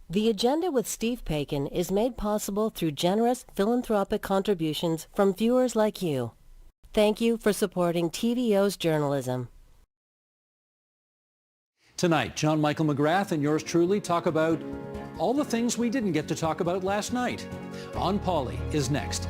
The Agenda with Steve Paikin is made possible through generous philanthropic contributions from viewers like you. Thank you for supporting TVO's journalism. Tonight, John Michael McGrath and yours truly talk about all the things we didn't get to talk about last night. OnPoli is next.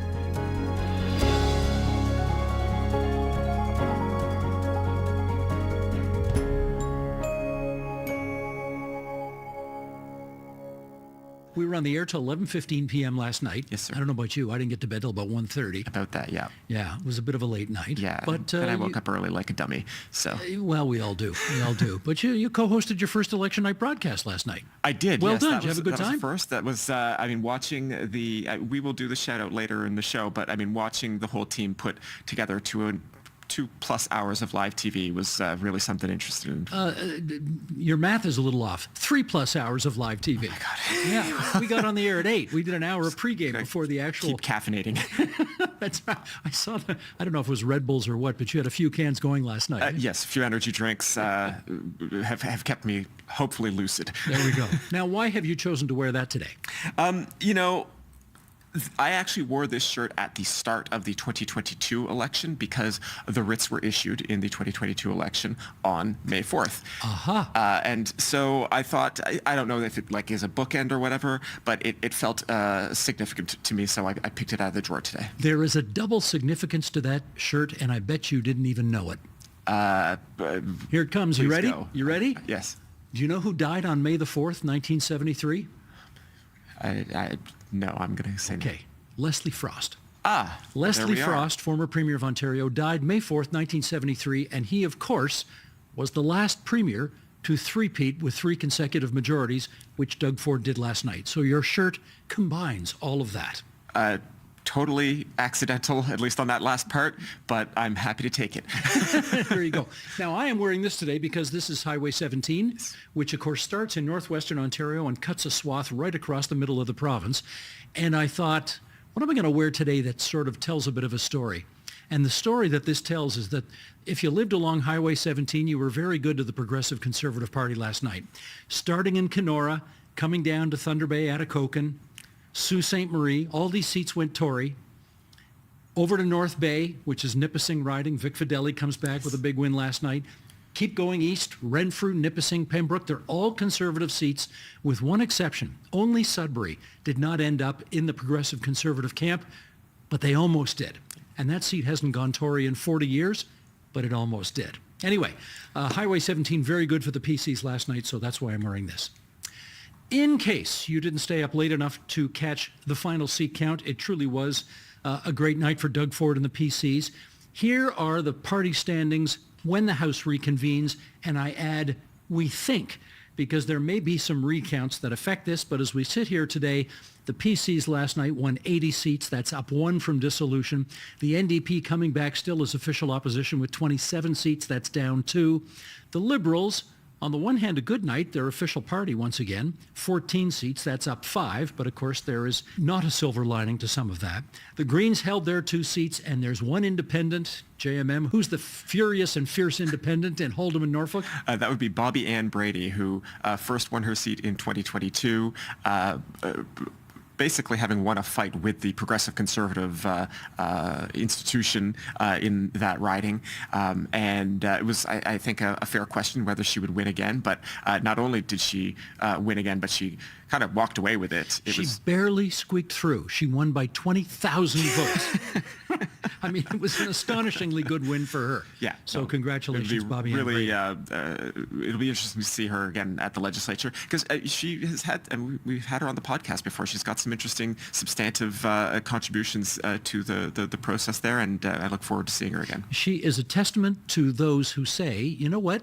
We were on the air till 11:15 p.m. last night. Yes, sir. I don't know about you. I didn't get to bed till about 1:30. About that, yeah. Yeah, it was a bit of a late night. Yeah, but and I woke up early like a dummy, so. Well, we all do. We all do. But you co-hosted your first election night broadcast last night. I did, well yes. Done. Did you have a good time? That was the first. That was, watching the, we will do the shout out later in the show, but watching the whole team put together 2+ hours of live TV was really something interesting. Your math is a little off. 3+ hours of live TV. Oh my God. Yeah, we got on the air at 8. We did an hour of pregame before the actual. Keep caffeinating. That's right. I saw that. I don't know if it was Red Bulls or what, but you had a few cans going last night. Yes, a few energy drinks have kept me hopefully lucid. There we go. Now, why have you chosen to wear that today? I actually wore this shirt at the start of the 2022 election because the writs were issued in the 2022 election on May 4th. And so I thought, I don't know if it is a bookend or whatever, but it felt significant to me, so I picked it out of the drawer today. There is a double significance to that shirt, and I bet you didn't even know it. Here it comes. You ready? Go. You ready? Yes. Do you know who died on May the 4th, 1973? No, I'm going to say no. Okay, Leslie Frost. Leslie Frost, former Premier of Ontario, died May 4th, 1973, and he, of course, was the last Premier to three-peat with 3 consecutive majorities, which Doug Ford did last night. So your shirt combines all of that. Totally accidental, at least on that last part, but I'm happy to take it. There you go. Now, I am wearing this today because this is Highway 17, which, of course, starts in northwestern Ontario and cuts a swath right across the middle of the province. And I thought, what am I going to wear today that sort of tells a bit of a story? And the story that this tells is that if you lived along Highway 17, you were very good to the Progressive Conservative Party last night. Starting in Kenora, coming down to Thunder Bay, Atikokan, Sault Ste. Marie, all these seats went Tory. Over to North Bay, which is Nipissing riding. Vic Fideli comes back with a big win last night. Keep going east, Renfrew, Nipissing, Pembroke. They're all Conservative seats with one exception. Only Sudbury did not end up in the Progressive Conservative camp, but they almost did. And that seat hasn't gone Tory in 40 years, but it almost did. Anyway, Highway 17, very good for the PCs last night, so that's why I'm wearing this. In case you didn't stay up late enough to catch the final seat count, it truly was a great night for Doug Ford and the PCs. Here are the party standings when the House reconvenes, and I add, we think, because there may be some recounts that affect this, but as we sit here today, the PCs last night won 80 seats. That's up 1 from dissolution. The NDP coming back still as official opposition with 27 seats. That's down 2. The Liberals, on the one hand, a good night, their official party once again, 14 seats, that's up 5, but of course there is not a silver lining to some of that. The Greens held their 2 seats, and there's one independent, JMM, who's the furious and fierce independent in Holdham and Norfolk? That would be Bobby Ann Brady, who first won her seat in 2022, basically having won a fight with the Progressive Conservative institution in that riding. And it was, I think, a fair question whether she would win again. But not only did she win again, but she kind of walked away with it. She barely squeaked through. She won by 20,000 votes. I mean, it was an astonishingly good win for her. Yeah. So congratulations, Bobby. Really, it'll be interesting to see her again at the legislature because she has had, and we've had her on the podcast before. She's got some interesting, substantive contributions to the process there, and I look forward to seeing her again. She is a testament to those who say, you know what,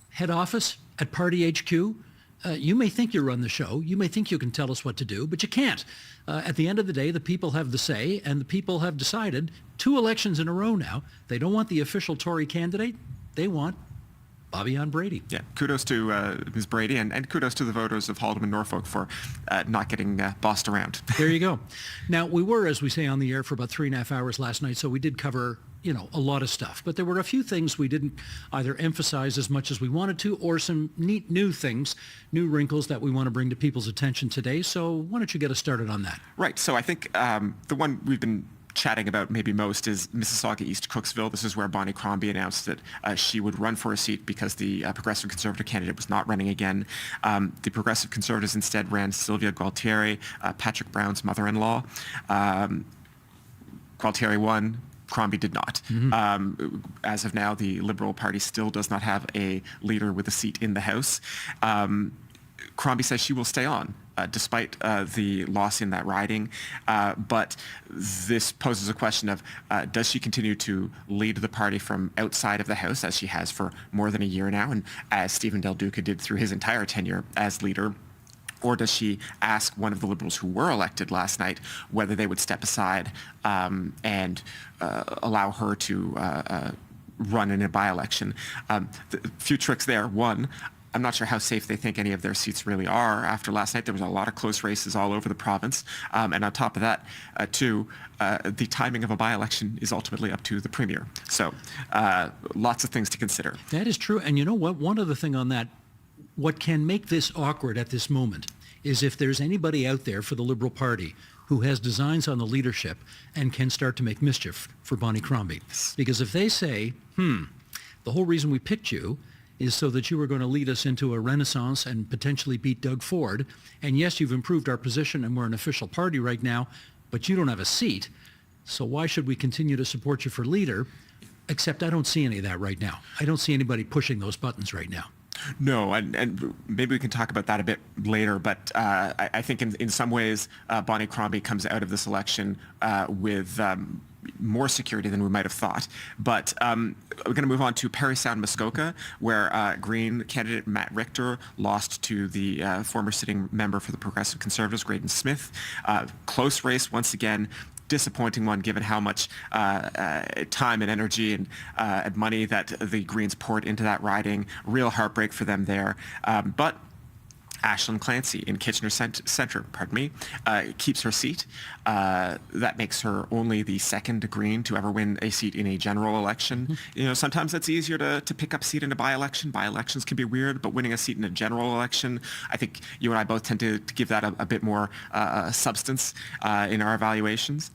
head office at Party HQ, you may think you run the show, you may think you can tell us what to do, but you can't. At the end of the day, the people have the say, and the people have decided 2 elections in a row now, they don't want the official Tory candidate, they want Bobby-Ann Brady. Yeah, kudos to Ms. Brady, and kudos to the voters of Haldeman, Norfolk for not getting bossed around. There you go. Now, we were, as we say, on the air for about 3.5 hours last night, so we did cover, a lot of stuff. But there were a few things we didn't either emphasize as much as we wanted to, or some neat new things, new wrinkles that we want to bring to people's attention today. So why don't you get us started on that? Right. So I think the one we've been chatting about maybe most is Mississauga East Cooksville. This is where Bonnie Crombie announced that she would run for a seat because the Progressive Conservative candidate was not running again. The Progressive Conservatives instead ran Sylvia Gualtieri, Patrick Brown's mother-in-law. Gualtieri won. Crombie did not. As of now, the Liberal Party still does not have a leader with a seat in the House. Crombie says she will stay on despite the loss in that riding. But this poses a question of does she continue to lead the party from outside of the House, as she has for more than a year now, and as Stephen Del Duca did through his entire tenure as leader? Or does she ask one of the Liberals who were elected last night whether they would step aside and allow her to run in a by-election? A few tricks there. One, I'm not sure how safe they think any of their seats really are. After last night, there was a lot of close races all over the province. And on top of that, too, the timing of a by-election is ultimately up to the Premier. So lots of things to consider. That is true. And you know what? One other thing on that, what can make this awkward at this moment is if there's anybody out there for the Liberal Party who has designs on the leadership and can start to make mischief for Bonnie Crombie. Because if they say, the whole reason we picked you is so that you were going to lead us into a renaissance and potentially beat Doug Ford, and yes, you've improved our position and we're an official party right now, but you don't have a seat, so why should we continue to support you for leader? Except I don't see any of that right now. I don't see anybody pushing those buttons right now. No, and maybe we can talk about that a bit later, but I think in some ways Bonnie Crombie comes out of this election with more security than we might have thought. But we're going to move on to Parry Sound, Muskoka, where Green candidate Matt Richter lost to the former sitting member for the Progressive Conservatives, Graydon Smith. Close race once again. Disappointing one, given how much time and energy and money that the Greens poured into that riding. Real heartbreak for them there. But Aislinn Clancy in Kitchener Centre, keeps her seat. That makes her only the second Green to ever win a seat in a general election. Sometimes it's easier to pick up a seat in a by-election. By-elections can be weird, but winning a seat in a general election, I think you and I both tend to give that a bit more substance in our evaluations.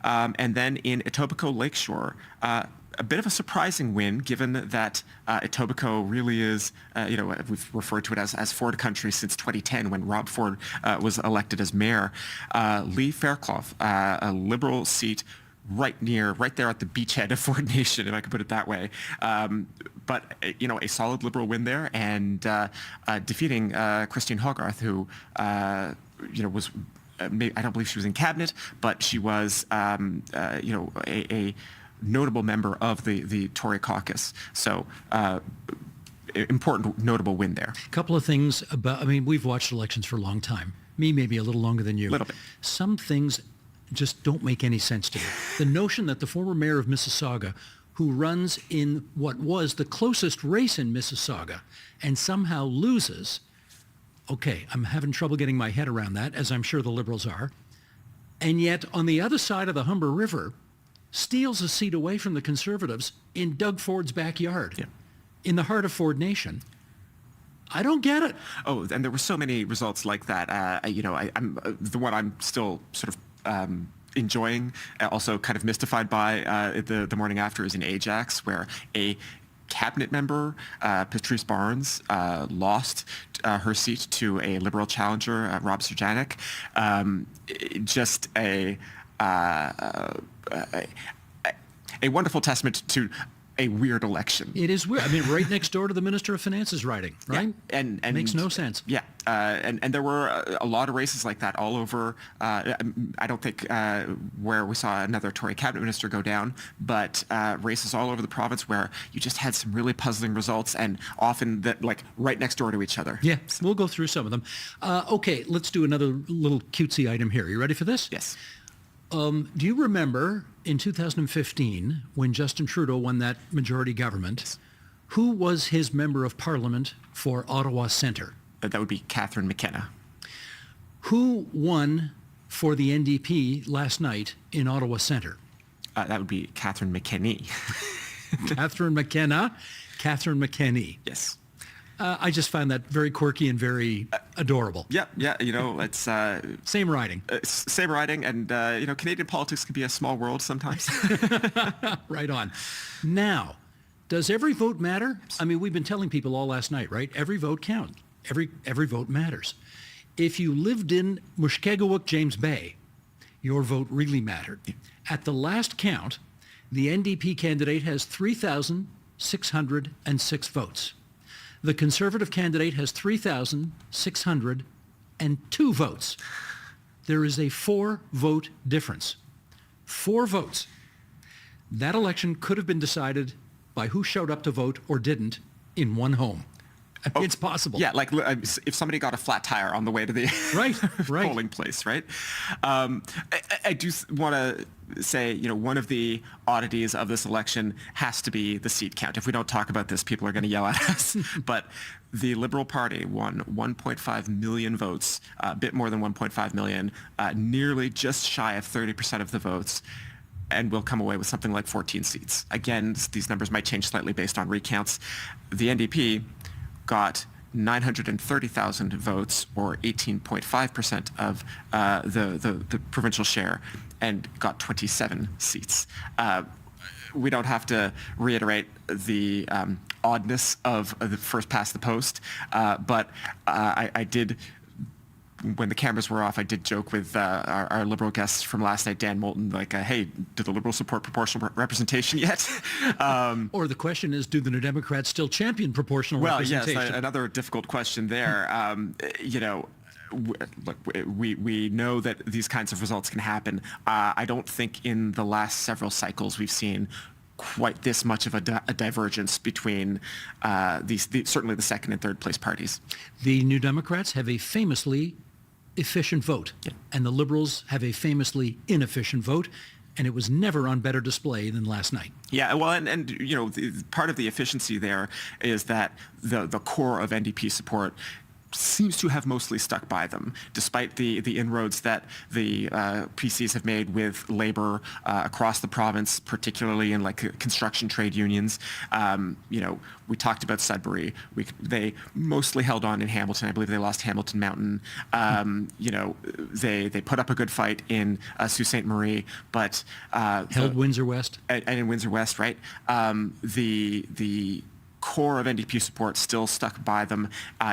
And then in Etobicoke Lakeshore, a bit of a surprising win, given that Etobicoke really is, we've referred to it as Ford country since 2010 when Rob Ford was elected as mayor. Lee Fairclough, a Liberal seat right there at the beachhead of Ford Nation, if I could put it that way. But, a solid Liberal win there and defeating Christine Hogarth, who, was... I don't believe she was in cabinet, but she was, a notable member of the Tory caucus. So important, notable win there. A couple of things we've watched elections for a long time. Me, maybe a little longer than you. A little bit. Some things just don't make any sense to me. The notion that the former mayor of Mississauga, who runs in what was the closest race in Mississauga and somehow loses, okay, I'm having trouble getting my head around that, as I'm sure the Liberals are. And yet, on the other side of the Humber River, steals a seat away from the Conservatives in Doug Ford's backyard, in the heart of Ford Nation. I don't get it. Oh, and there were so many results like that. I'm the one I'm still sort of enjoying, also kind of mystified by the morning after is in Ajax, where a cabinet member, Patrice Barnes, lost her seat to a Liberal challenger, Rob Serjanik. Just a wonderful testament to a weird election. It is weird. Right next door to the Minister of Finance's riding, right? Yeah. And makes no sense. Yeah. And there were a lot of races like that all over. I don't think where we saw another Tory cabinet minister go down, but races all over the province where you just had some really puzzling results and often that right next door to each other. Yeah, we'll go through some of them. Okay, let's do another little cutesy item here. You ready for this? Yes. Do you remember in 2015 when Justin Trudeau won that majority government, Who was his member of parliament for Ottawa Centre? That would be Catherine McKenna. Who won for the NDP last night in Ottawa Centre? That would be Catherine McKenney. Catherine McKenna, Catherine McKenney. Yes. I just found that very quirky and very adorable. Yeah. It's Same writing. same writing, and Canadian politics can be a small world sometimes. Right on. Now, does every vote matter? I mean, we've been telling people all last night, right? Every vote counts. Every vote matters. If you lived in Mushkegowuk, James Bay, your vote really mattered. At the last count, the NDP candidate has 3,606 votes. The Conservative candidate has 3,602 votes. There is a 4-vote difference. 4 votes. That election could have been decided by who showed up to vote or didn't in one home. It's possible. Yeah, like if somebody got a flat tire on the way to the right. polling place, right? I do want to say, one of the oddities of this election has to be the seat count. If we don't talk about this, people are going to yell at us. But the Liberal Party won 1.5 million votes, a bit more than 1.5 million, nearly just shy of 30% of the votes, and will come away with something like 14 seats. Again, these numbers might change slightly based on recounts. The NDP got 930,000 votes, or 18.5% of the provincial share, and got 27 seats. We don't have to reiterate the oddness of the first past the post, but I did, when the cameras were off, I did joke with our Liberal guests from last night, Dan Moulton, like, hey, do the Liberals support proportional representation yet? Or the question is, do the New Democrats still champion proportional representation? Well, yes, another difficult question there. Look, we know that these kinds of results can happen. I don't think in the last several cycles we've seen quite this much of a divergence between certainly the second and third place parties. The New Democrats have a famously efficient vote, and the Liberals have a famously inefficient vote, and it was never on better display than last night. Yeah, well, and part of the efficiency there is that the core of NDP support seems to have mostly stuck by them, despite the inroads that the PCs have made with labor across the province, particularly in like construction trade unions. We talked about Sudbury. They mostly held on in Hamilton. I believe they lost Hamilton Mountain. They put up a good fight in Sault Ste. Marie, but held Windsor West. And in Windsor West, right? The core of NDP support still stuck by them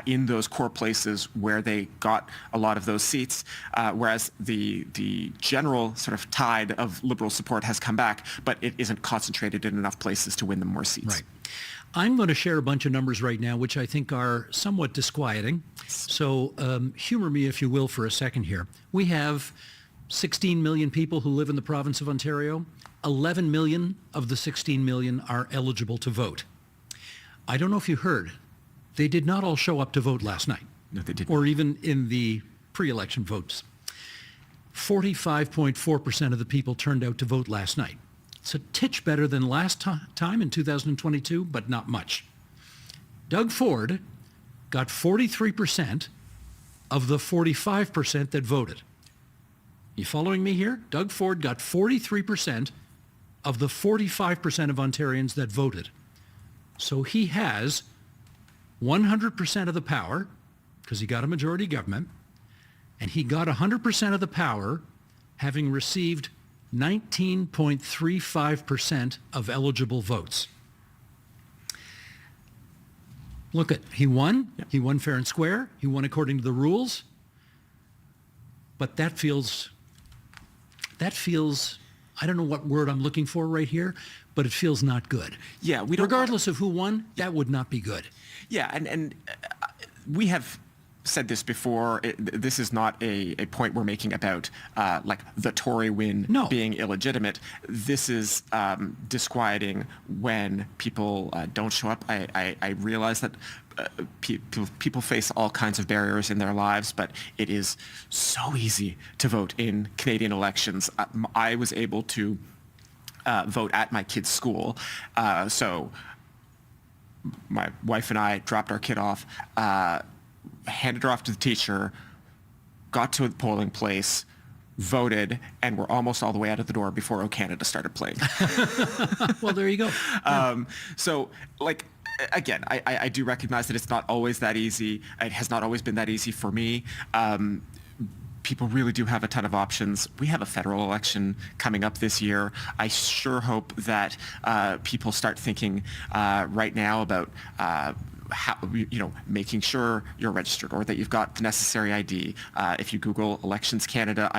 in those core places where they got a lot of those seats, whereas the general sort of tide of Liberal support has come back, but it isn't concentrated in enough places to win them more seats. Right. I'm going to share a bunch of numbers right now, which I think are somewhat disquieting. So humor me, if you will, for a second here. We have 16 million people who live in the province of Ontario. 11 million of the 16 million are eligible to vote. I don't know if you heard, they did not all show up to vote last night. No, they didn't. Or even in the pre-election votes. 45.4% of the people turned out to vote last night. It's a titch better than last time in 2022, but not much. Doug Ford got 43% of the 45% that voted. You following me here? Doug Ford got 43% of the 45% of Ontarians that voted. So he has 100% of the power, because he got a majority government, and he got 100% of the power having received 19.35% of eligible votes. Look he won. Yep. He won fair and square. He won according to the rules. But that feels, I don't know what word I'm looking for right here, but it feels not good. Yeah, we don't. Regardless of who won, that would not be good. Yeah, and we have said this before. This is not a point we're making about like the Tory win being illegitimate. This is disquieting when people don't show up. I realize that people face all kinds of barriers in their lives, but it is so easy to vote in Canadian elections. I was able to vote at my kid's school, so my wife and I dropped our kid off, handed her off to the teacher, got to the polling place, voted, and we're almost all the way out of the door before O Canada started playing. Well, there you go. So, like, again, I do recognize that it's not always that easy. It has not always been that easy for me. People really do have a ton of options. We have a federal election coming up this year. I sure hope that people start thinking right now about how, making sure you're registered or that you've got the necessary ID. If you Google Elections Canada,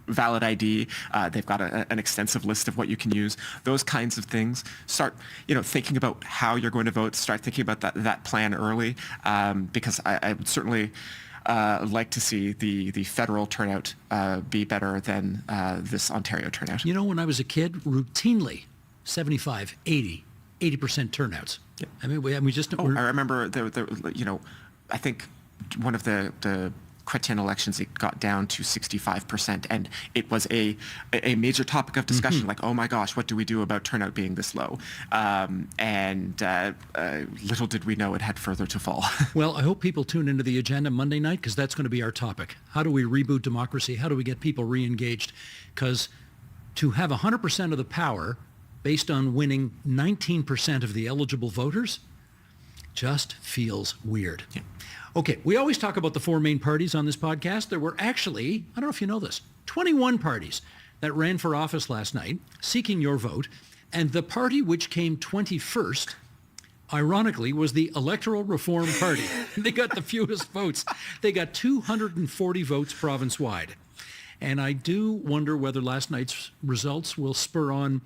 valid ID, they've got an extensive list of what you can use. Those kinds of things. Start, thinking about how you're going to vote. Start thinking about that plan early, because I would certainly like to see the federal turnout be better than this Ontario turnout. When I was a kid, routinely 75, 80% turnouts. Yep. I mean, we just... I remember, I think one of the Chrétien elections, it got down to 65%, and it was a major topic of discussion, like, oh my gosh, what do we do about turnout being this low? And little did we know it had further to fall. Well, I hope people tune into the agenda Monday night, because that's going to be our topic. How do we reboot democracy? How do we get people re-engaged? Because to have 100% of the power based on winning 19% of the eligible voters just feels weird. Yeah. Okay, we always talk about the four main parties on this podcast. There were actually, I don't know if you know this, 21 parties that ran for office last night seeking your vote. And the party which came 21st, ironically, was the Electoral Reform Party. They got the fewest votes. They got 240 votes province-wide. And I do wonder whether last night's results will spur on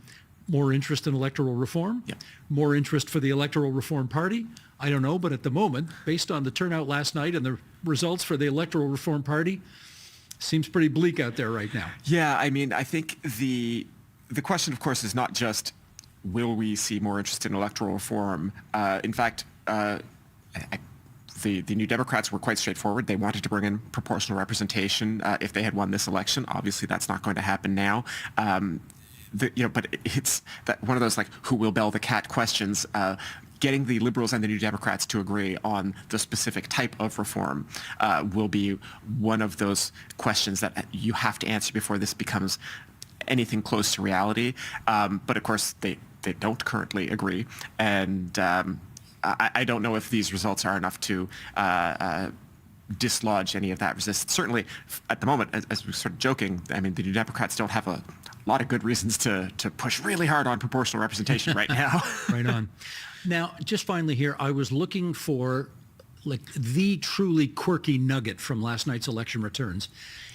more interest in electoral reform, more interest for the Electoral Reform Party. I don't know, but at the moment, based on the turnout last night and the results for the Electoral Reform Party, seems pretty bleak out there right now. Yeah, I mean, I think the question, of course, is not just will we see more interest in electoral reform. In fact, the New Democrats were quite straightforward. They wanted to bring in proportional representation if they had won this election. Obviously, that's not going to happen now. But it's that one of those, like, who will bell the cat questions. Getting the Liberals and the New Democrats to agree on the specific type of reform will be one of those questions that you have to answer before this becomes anything close to reality. But of course, they don't currently agree. And I don't know if these results are enough to dislodge any of that resistance. Certainly, at the moment, as we're sort of joking, I mean, the New Democrats don't have a lot of good reasons to push really hard on proportional representation right now. Right on. Now, just finally here, I was looking for the truly quirky nugget from last night's election returns,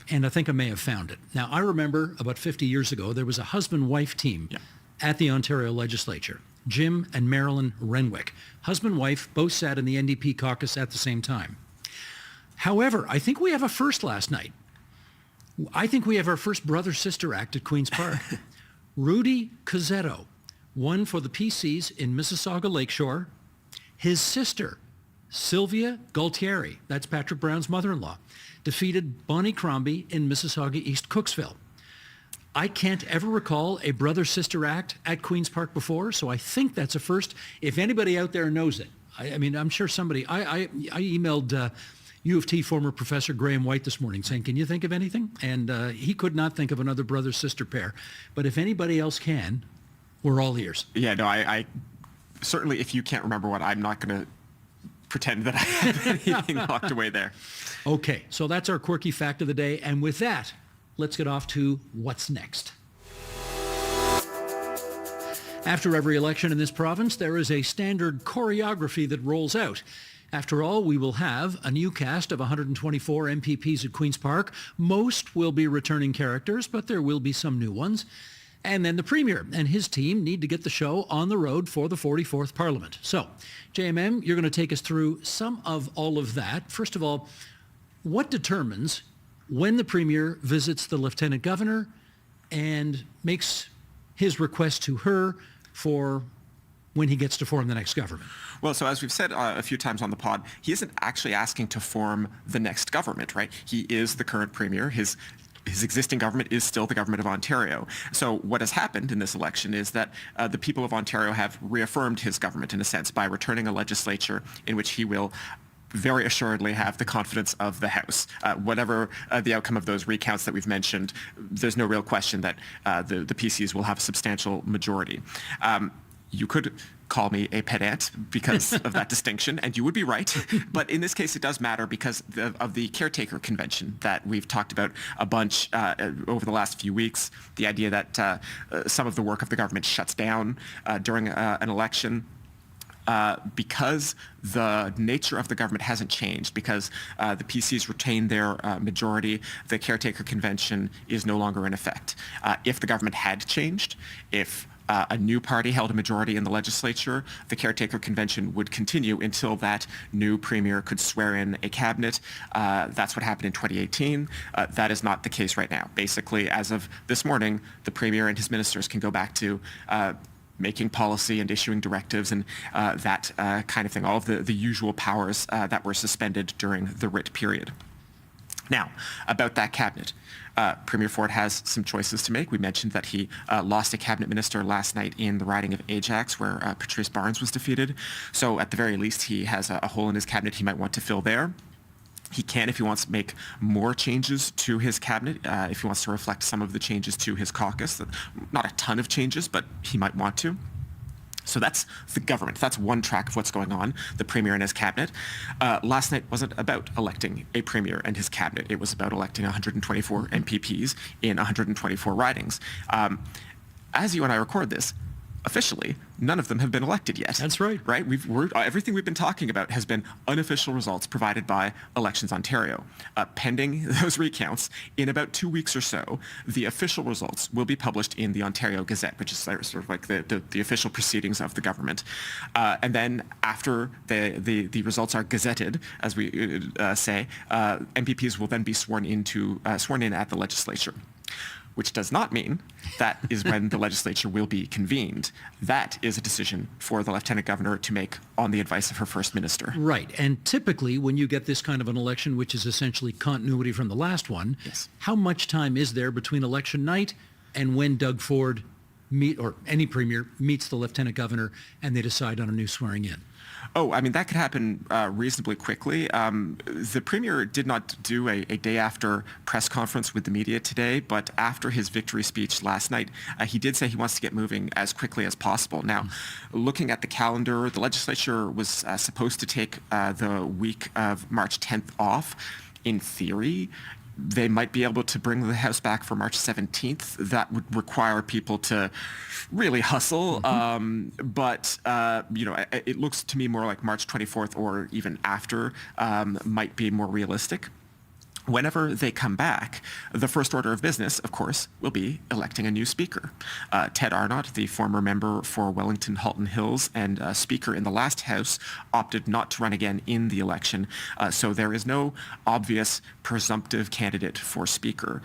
and I think I may have found it. Now, I remember about 50 years ago, there was a husband-wife team at the Ontario legislature, Jim and Marilyn Renwick. Husband-wife, both sat in the NDP caucus at the same time. However, I think we have a first last night. I think we have our first brother-sister act at Queen's Park. Rudy Cozzetto won for the PCs in Mississauga Lakeshore. His sister, Sylvia Gualtieri, that's Patrick Brown's mother-in-law, defeated Bonnie Crombie in Mississauga East Cooksville. I can't ever recall a brother-sister act at Queen's Park before, so I think that's a first. If anybody out there knows it, I mean, I'm sure somebody, I emailed U of T former Professor Graham White this morning saying, can you think of anything? And he could not think of another brother-sister pair. But if anybody else can, we're all ears. Yeah, no, I certainly, if you can't remember one, I'm not going to pretend that I have anything locked away there. Okay, so that's our quirky fact of the day. And with that, let's get off to what's next. After every election in this province, there is a standard choreography that rolls out. After all, we will have a new cast of 124 MPPs at Queen's Park. Most will be returning characters, but there will be some new ones. And then the Premier and his team need to get the show on the road for the 44th Parliament. So, JMM, you're going to take us through some of all of that. First of all, what determines when the Premier visits the Lieutenant Governor and makes his request to her for when he gets to form the next government? Well, so as we've said a few times on the pod, he isn't actually asking to form the next government, right? He is the current Premier. His his existing government is still the government of Ontario. So what has happened in this election is that the people of Ontario have reaffirmed his government in a sense by returning a legislature in which he will very assuredly have the confidence of the House. Whatever the outcome of those recounts that we've mentioned, there's no real question that the PCs will have a substantial majority. You could call me a pedant because of that distinction, and you would be right. But in this case, it does matter because of the caretaker convention that we've talked about a bunch over the last few weeks. The idea that some of the work of the government shuts down during an election. Because the nature of the government hasn't changed, because the PCs retain their majority, the caretaker convention is no longer in effect. If the government had changed, if a new party held a majority in the legislature, the caretaker convention would continue until that new premier could swear in a cabinet. That's what happened in 2018. That is not the case right now. Basically, as of this morning, the premier and his ministers can go back to making policy and issuing directives and that kind of thing, all of the usual powers that were suspended during the writ period. Now, about that cabinet. Premier Ford has some choices to make. We mentioned that he lost a cabinet minister last night in the riding of Ajax, where Patrice Barnes was defeated. So at the very least, he has a hole in his cabinet he might want to fill there. He can, if he wants to make more changes to his cabinet, if he wants to reflect some of the changes to his caucus. Not a ton of changes, but he might want to. So that's the government. That's one track of what's going on, the premier and his cabinet. Last night wasn't about electing a premier and his cabinet. It was about electing 124 MPPs in 124 ridings. As you and I record this, officially, none of them have been elected yet. That's right. Right? Everything we've been talking about has been unofficial results provided by Elections Ontario. Pending those recounts, in about 2 weeks or so, the official results will be published in the Ontario Gazette, which is sort of like the official proceedings of the government. And then after the results are gazetted, as we say, MPPs will then be sworn in at the legislature. Which does not mean that is when the legislature will be convened. That is a decision for the lieutenant governor to make on the advice of her first minister. Right. And typically when you get this kind of an election, which is essentially continuity from the last one, yes. How much time is there between election night and when Doug Ford or any premier meets the lieutenant governor and they decide on a new swearing in? Oh, I mean, that could happen reasonably quickly. The premier did not do a day after press conference with the media today, but after his victory speech last night, he did say he wants to get moving as quickly as possible. Now, looking at the calendar, the legislature was supposed to take the week of March 10th off. In theory, they might be able to bring the House back for March 17th. That would require people to really hustle. But it looks to me more like March 24th or even after might be more realistic. Whenever they come back, the first order of business, of course, will be electing a new speaker. Ted Arnott, the former member for Wellington Halton Hills and speaker in the last House, opted not to run again in the election. So there is no obvious presumptive candidate for speaker.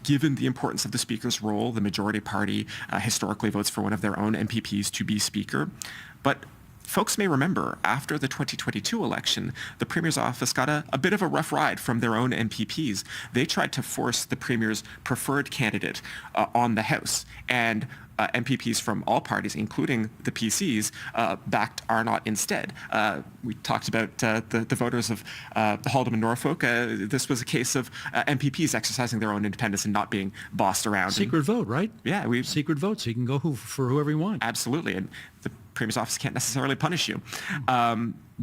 Given the importance of the speaker's role, the majority party historically votes for one of their own MPPs to be speaker. But folks may remember, after the 2022 election, the Premier's office got a bit of a rough ride from their own MPPs. They tried to force the Premier's preferred candidate on the House, and MPPs from all parties, including the PCs, backed Arnott instead. We talked about the voters of Halden and Norfolk. This was a case of MPPs exercising their own independence and not being bossed around. Secret vote, right? Yeah. Secret vote, so you can go for whoever you want. Absolutely. And the Premier's office can't necessarily punish you.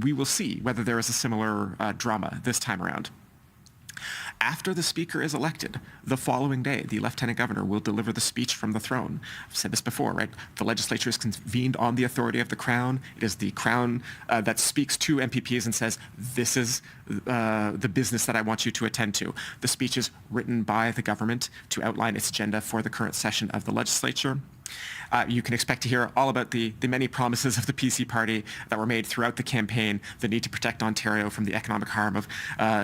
We will see whether there is a similar drama this time around. After the speaker is elected, the following day, the lieutenant governor will deliver the speech from the throne. I've said this before, right? The legislature is convened on the authority of the crown. It is the crown that speaks to MPPs and says, this is the business that I want you to attend to. The speech is written by the government to outline its agenda for the current session of the legislature. You can expect to hear all about the many promises of the PC party that were made throughout the campaign, the need to protect Ontario from the economic harm of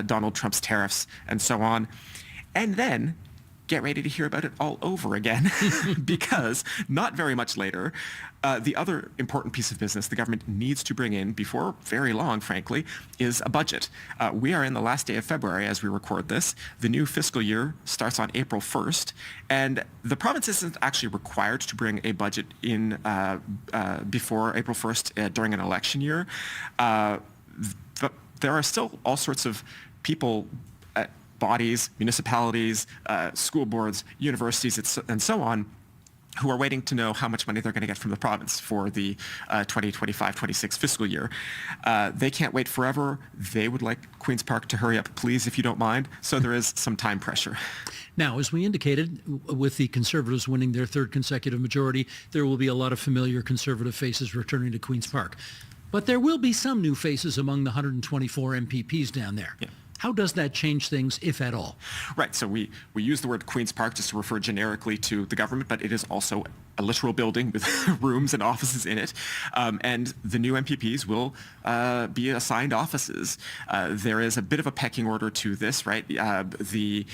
Donald Trump's tariffs, and so on. And then get ready to hear about it all over again because not very much later, the other important piece of business the government needs to bring in before very long, frankly, is a budget. We are in the last day of February as we record this. The new fiscal year starts on April 1st, and the province isn't actually required to bring a budget in before April 1st during an election year. But there are still all sorts of people, bodies, municipalities, school boards, universities, and so on, who are waiting to know how much money they're going to get from the province for the 2025-26 fiscal year. They can't wait forever. They would like Queen's Park to hurry up, please, if you don't mind. So there is some time pressure. Now, as we indicated, with the Conservatives winning their third consecutive majority, there will be a lot of familiar Conservative faces returning to Queen's Park. But there will be some new faces among the 124 MPPs down there. Yeah. How does that change things, if at all? Right. So we use the word Queen's Park just to refer generically to the government, but it is also a literal building with rooms and offices in it. And the new MPPs will be assigned offices. There is a bit of a pecking order to this, right? The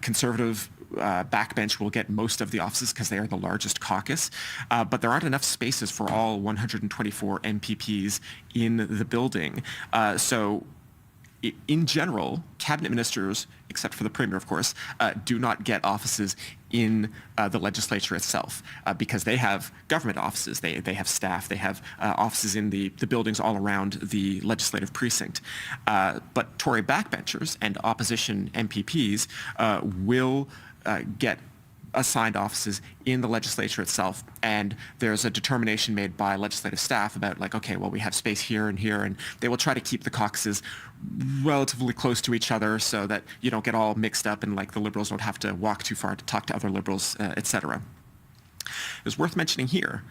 Conservative backbench will get most of the offices because they are the largest caucus, but there aren't enough spaces for all 124 MPPs in the building. So in general, cabinet ministers, except for the premier, of course, do not get offices in the legislature itself because they have government offices. They have staff. They have offices in the buildings all around the legislative precinct. But Tory backbenchers and opposition MPPs will get assigned offices in the legislature itself, and there's a determination made by legislative staff about like, okay, well, we have space here, and they will try to keep the caucuses relatively close to each other so that you don't get all mixed up and like the Liberals don't have to walk too far to talk to other Liberals, etc. It's worth mentioning here,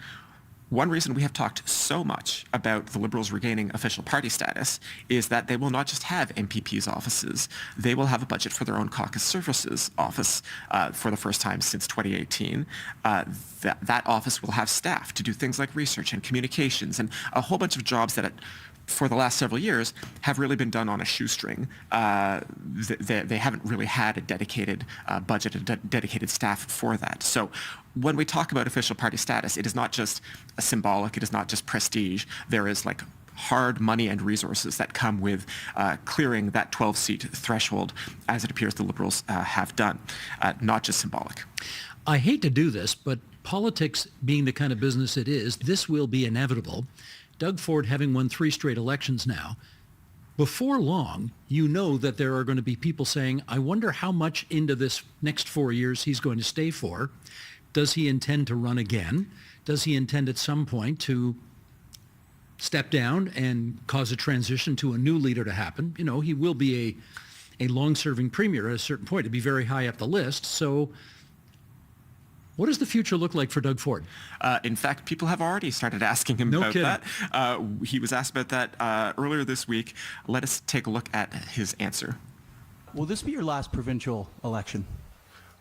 one reason we have talked so much about the Liberals regaining official party status is that they will not just have MPPs' offices, they will have a budget for their own caucus services office for the first time since 2018. That office will have staff to do things like research and communications and a whole bunch of jobs that for the last several years have really been done on a shoestring. They haven't really had a dedicated budget, a dedicated staff for that. So when we talk about official party status, it is not just a symbolic, it is not just prestige. There is like hard money and resources that come with clearing that 12-seat threshold, as it appears the Liberals have done, not just symbolic. I hate to do this, but politics being the kind of business it is, this will be inevitable. Doug Ford having won 3 straight elections now, before long, you know that there are going to be people saying, I wonder how much into this next 4 years he's going to stay for. Does he intend to run again? Does he intend at some point to step down and cause a transition to a new leader to happen? You know, he will be a long-serving premier at a certain point. It'd be very high up the list. So what does the future look like for Doug Ford? In fact, people have already started asking him about that. He was asked about that earlier this week. Let us take a look at his answer. Will this be your last provincial election?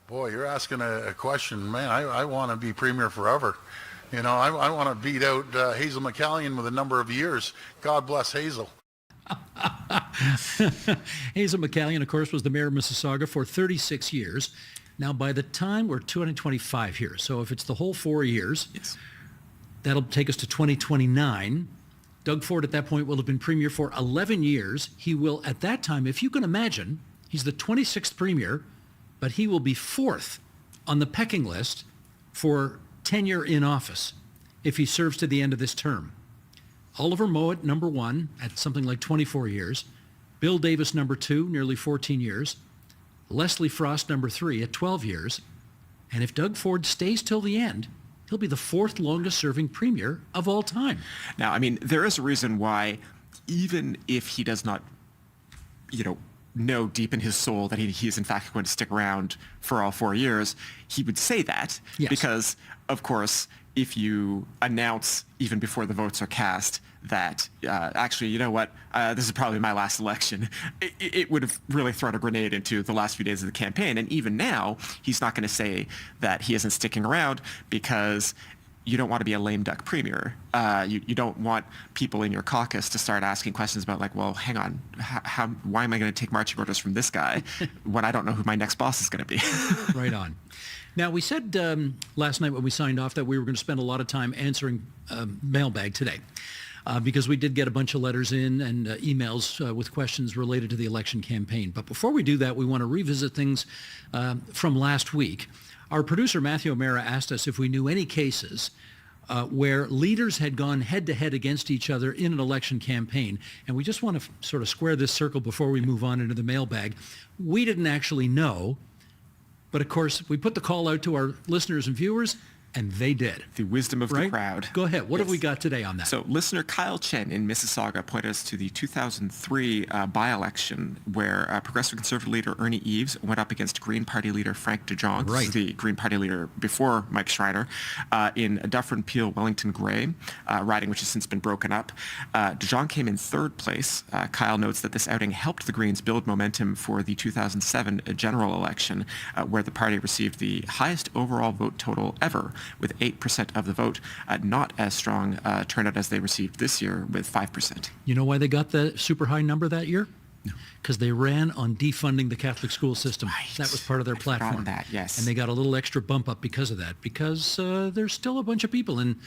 Boy, you're asking a question. Man, I want to be premier forever. You know, I want to beat out Hazel McCallion with a number of years. God bless Hazel. Hazel McCallion, of course, was the mayor of Mississauga for 36 years. Now, by the time we're 225 here, so if it's the whole 4 years, yes, that'll take us to 2029. Doug Ford at that point will have been premier for 11 years. He will, at that time, if you can imagine, he's the 26th premier, but he will be 4th on the pecking list for tenure in office if he serves to the end of this term. Oliver Mowat, number 1, at something like 24 years. Bill Davis, number 2, nearly 14 years. Leslie Frost, number 3, at 12 years. And if Doug Ford stays till the end, he'll be the 4th longest serving premier of all time. Now, I mean, there is a reason why, even if he does not, know deep in his soul that he is in fact going to stick around for all 4 years, he would say that. Yes. Because, of course, if you announce even before the votes are cast that actually, you know what, this is probably my last election, it would have really thrown a grenade into the last few days of the campaign. And even now, he's not going to say that he isn't sticking around because you don't want to be a lame duck premier. You don't want people in your caucus to start asking questions about like, well, hang on, why am I going to take marching orders from this guy when I don't know who my next boss is going to be? Right on. Now, we said last night when we signed off that we were going to spend a lot of time answering mailbag today because we did get a bunch of letters in and emails with questions related to the election campaign. But before we do that, we want to revisit things from last week. Our producer, Matthew O'Mara, asked us if we knew any cases where leaders had gone head-to-head against each other in an election campaign. And we just want to sort of square this circle before we move on into the mailbag. We didn't actually know, but of course, we put the call out to our listeners and viewers, and they did. The wisdom of the crowd. Go ahead. What have we got today on that? So listener Kyle Chen in Mississauga pointed us to the 2003 by-election where Progressive Conservative leader Ernie Eves went up against Green Party leader Frank DeJong, Right. the Green Party leader before Mike Schreiner, in Dufferin Peel Wellington Grey, riding which has since been broken up. DeJong came in third place. Kyle notes that this outing helped the Greens build momentum for the 2007 general election, where the party received the highest overall vote total ever, with 8% of the vote, not as strong turnout as they received this year with 5%. You know why they got the super high number that year? No. Because they ran on defunding the Catholic school system. Right. That was part of their platform. That, yes. And they got a little extra bump up because of that, because there's still a bunch of people in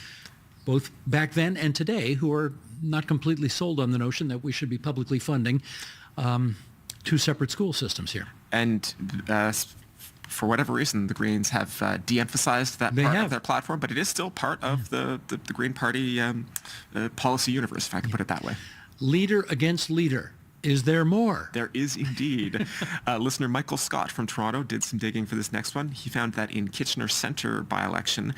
both back then and today who are not completely sold on the notion that we should be publicly funding two separate school systems here. And for whatever reason, the Greens have de-emphasized that part of their platform, but it is still part of the Green Party policy universe, if I can put it that way. Leader against leader. Is there more? There is indeed. Listener Michael Scott from Toronto did some digging for this next one. He found that in Kitchener Centre by-election,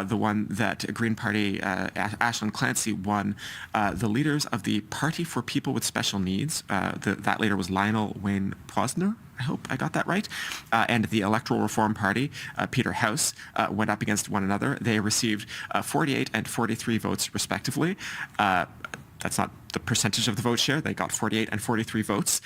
the one that Green Party Ashland Clancy won, the leaders of the Party for People with Special Needs, that leader was Lionel Wayne Posner, I hope I got that right, and the Electoral Reform Party, Peter House, went up against one another. They received 48 and 43 votes respectively. That's not the percentage of the vote share. They got 48 and 43 votes.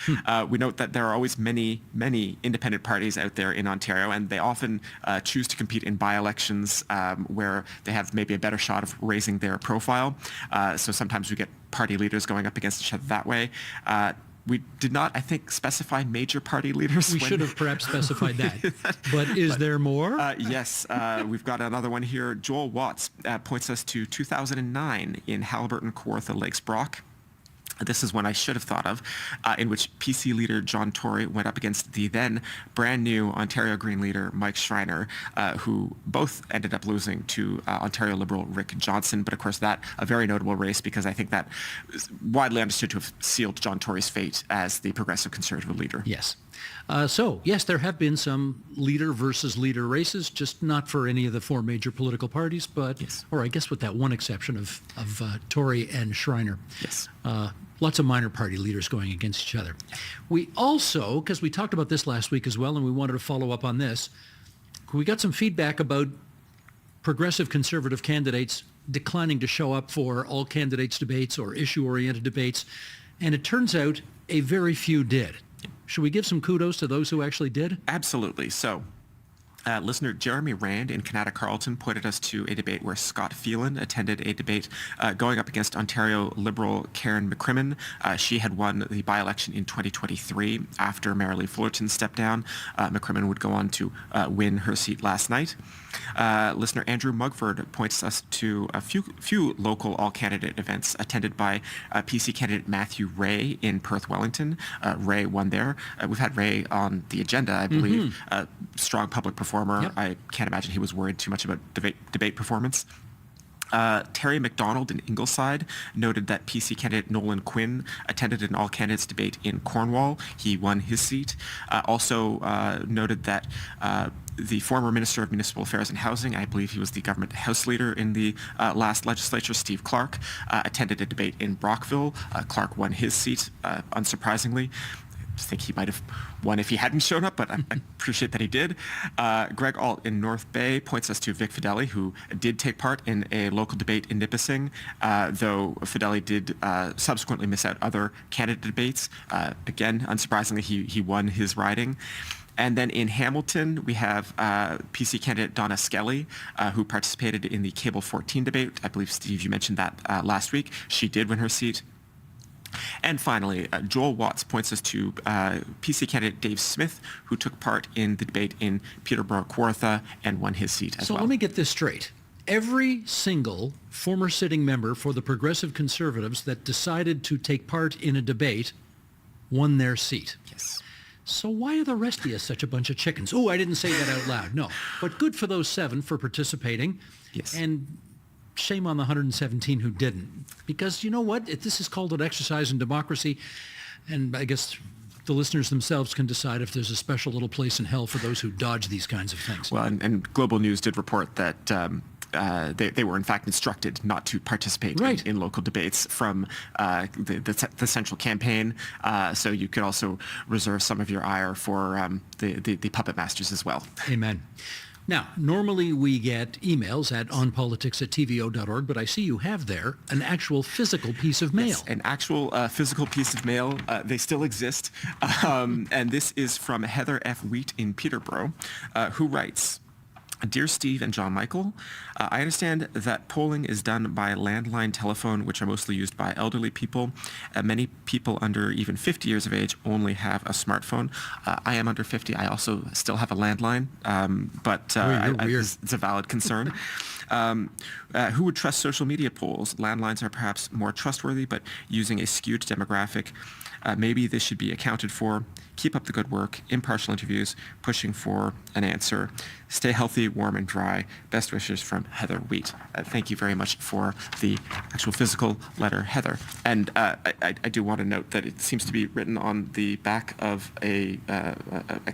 We note that there are always many, many independent parties out there in Ontario, and they often choose to compete in by-elections where they have maybe a better shot of raising their profile. So sometimes we get party leaders going up against each other that way. We did not, I think, specify major party leaders. We should have perhaps specified that. But is there more? Yes, we've got another one here. Joel Watts points us to 2009 in Haliburton, Kawartha, Lakes Brock. This is one I should have thought of, in which PC leader John Tory went up against the then brand new Ontario Green leader Mike Schreiner, who both ended up losing to Ontario Liberal Rick Johnson. But of course, that a very notable race because I think that is widely understood to have sealed John Tory's fate as the Progressive Conservative leader. Yes. So, yes, there have been some leader versus leader races, just not for any of the four major political parties, but, yes. Or I guess with that one exception of Tory and Schreiner. Yes. Lots of minor party leaders going against each other. We also, because we talked about this last week as well, and we wanted to follow up on this, we got some feedback about progressive conservative candidates declining to show up for all candidates debates or issue-oriented debates, and it turns out a very few did. Should we give some kudos to those who actually did? Absolutely. So, listener Jeremy Rand in Kanata Carleton pointed us to a debate where Scott Phelan attended a debate going up against Ontario Liberal Karen McCrimmon. She had won the by-election in 2023 after Marilee Fullerton stepped down. McCrimmon would go on to win her seat last night. Listener Andrew Mugford points us to a few local all-candidate events attended by PC candidate Matthew Ray in Perth, Wellington. Ray won there. We've had Ray on the agenda, I believe. Strong public performer. Yep. I can't imagine he was worried too much about debate performance. Terry McDonald in Ingleside noted that PC candidate Nolan Quinn attended an all-candidates debate in Cornwall. He won his seat. Also noted that the former Minister of Municipal Affairs and Housing, I believe he was the government House Leader in the last legislature, Steve Clark, attended a debate in Brockville. Clark won his seat, unsurprisingly. I think he might have won if he hadn't shown up, but I appreciate that he did. Greg Alt in North Bay points us to Vic Fideli, who did take part in a local debate in Nipissing, though Fideli did subsequently miss out other candidate debates. Again, unsurprisingly, he won his riding. And then in Hamilton, we have PC candidate Donna Skelly, who participated in the Cable 14 debate. I believe, Steve, you mentioned that last week. She did win her seat. And finally, Joel Watts points us to PC candidate Dave Smith, who took part in the debate in Peterborough-Kawartha and won his seat as well. So let me get this straight. Every single former sitting member for the Progressive Conservatives that decided to take part in a debate won their seat. Yes. So why are the rest of you such a bunch of chickens? Oh, I didn't say that out loud. No. But good for those 7 for participating. Yes. And shame on the 117 who didn't. Because you know what? This is called an exercise in democracy. And I guess the listeners themselves can decide if there's a special little place in hell for those who dodge these kinds of things. Well, and Global News did report that they were in fact instructed not to participate in local debates from the central campaign. So you could also reserve some of your ire for the puppet masters as well. Amen. Now, normally we get emails at onpolitics@tvo.org, but I see you have there an actual physical piece of mail. Yes, an actual physical piece of mail. They still exist. And this is from Heather F. Wheat in Peterborough, who writes, Dear Steve and John Michael, I understand that polling is done by landline telephone, which are mostly used by elderly people. Many people under even 50 years of age only have a smartphone. I am under 50. I also still have a landline, but it's a valid concern. Who would trust social media polls? Landlines are perhaps more trustworthy, but using a skewed demographic. Maybe this should be accounted for. Keep up the good work, impartial interviews, pushing for an answer. Stay healthy, warm, and dry. Best wishes from Heather Wheat. Thank you very much for the actual physical letter, Heather. And I do want to note that it seems to be written on the back of a